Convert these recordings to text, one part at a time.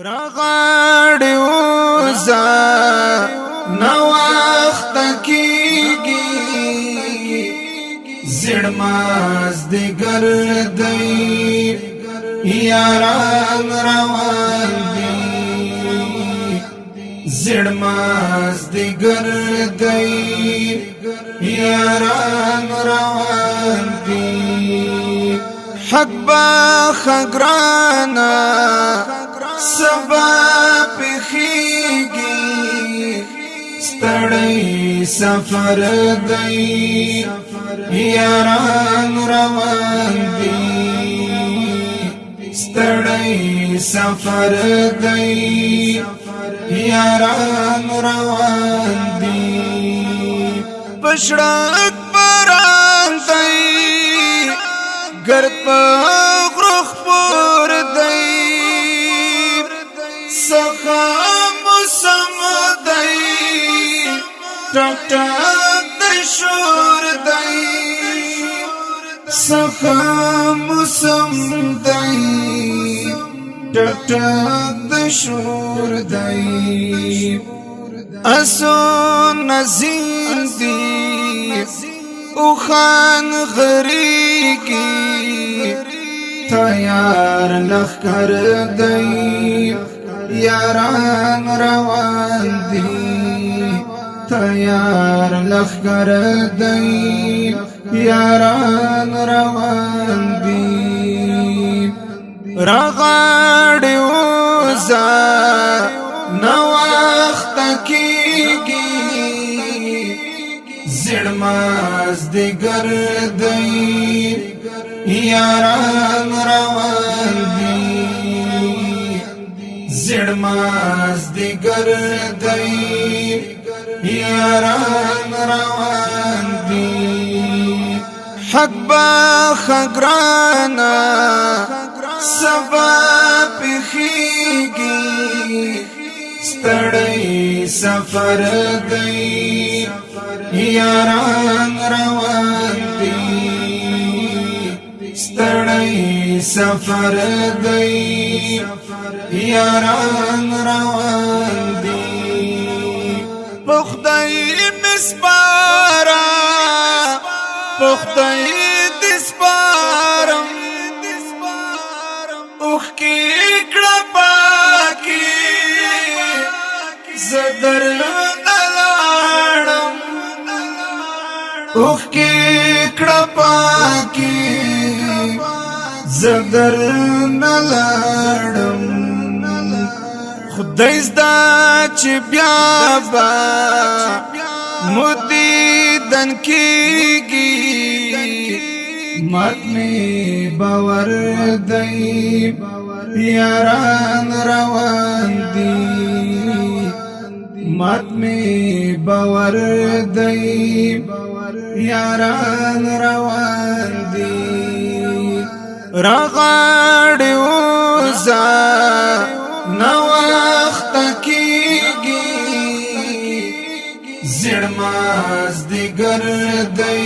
راغړې وزا نو وخت کېږي زړماز دې ګردی یاران روان دي زړماز دې ګردی یاران روان دي حق با خگرانا سبا پخیگی ستړی سفر دی یاران روان دی ستړی سفر دی یاران روان دی پشړک باران دی گرد پا غرخ پور دی سخا موسم دی ٹک ٹک دی شور دی سخا موسم دی ٹک ٹک دی شور دی اسو نزین دی اوخان غریگی تیار لخکر دی یاران روان دی تیار لخکر دی یاران روان دی راغړې وزا نو وخت کېږي زړماز دې ګردی یاران روان دي زړماز دې ګردی یاران روان دي حق با خگرانا سبا پخیگی ستړی سفر دی یاران روان دی ستړی سفر دی یاران روان دی پخدای مسپارا پخدای دسپارم اوخ کی کړه پاکی زدر اوخ کی کړه پاکی زدر نلاړم خدای زدا چې بیا با مودي دن کېږي مات می باور دی یاران روان دی مات می باور دی یاران روان دی راغړې وزا نو وخت کېږي زړماز دې ګردی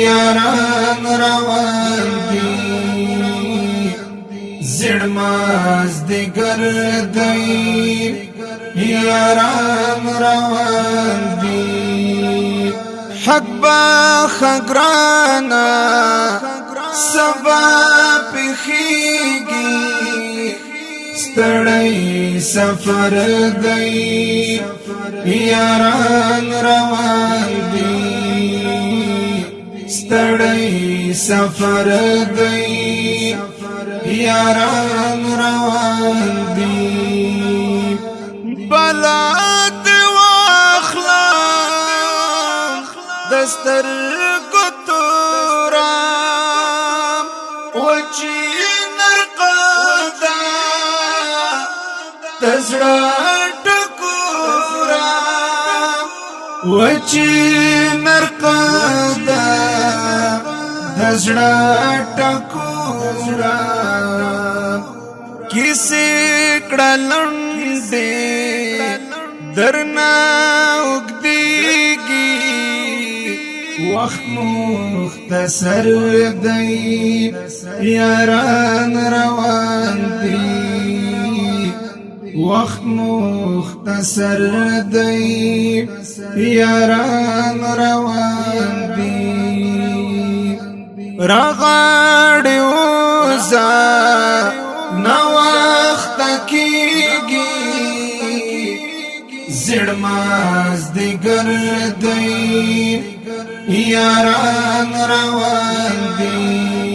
یاران روان دی زړماز دې ګردی یاران روان دی حق با خگرانا سبا پخیگی ستړی سفر دی یاران روان دی ستړی سفر دی یاران روان دی بلاد واخلم دستر کتورم وچی نرقدا تزړه ټکورم وچی نرقدا تزړه ټکورم کیسې کړه لنډې درنا وګديږي وخت مختصر دی یاران روان دی وقت مختصر دی یاران روان دی رغاڑی اوزا نا وقت کیگی زڑماز دیگر دی یاران روان دی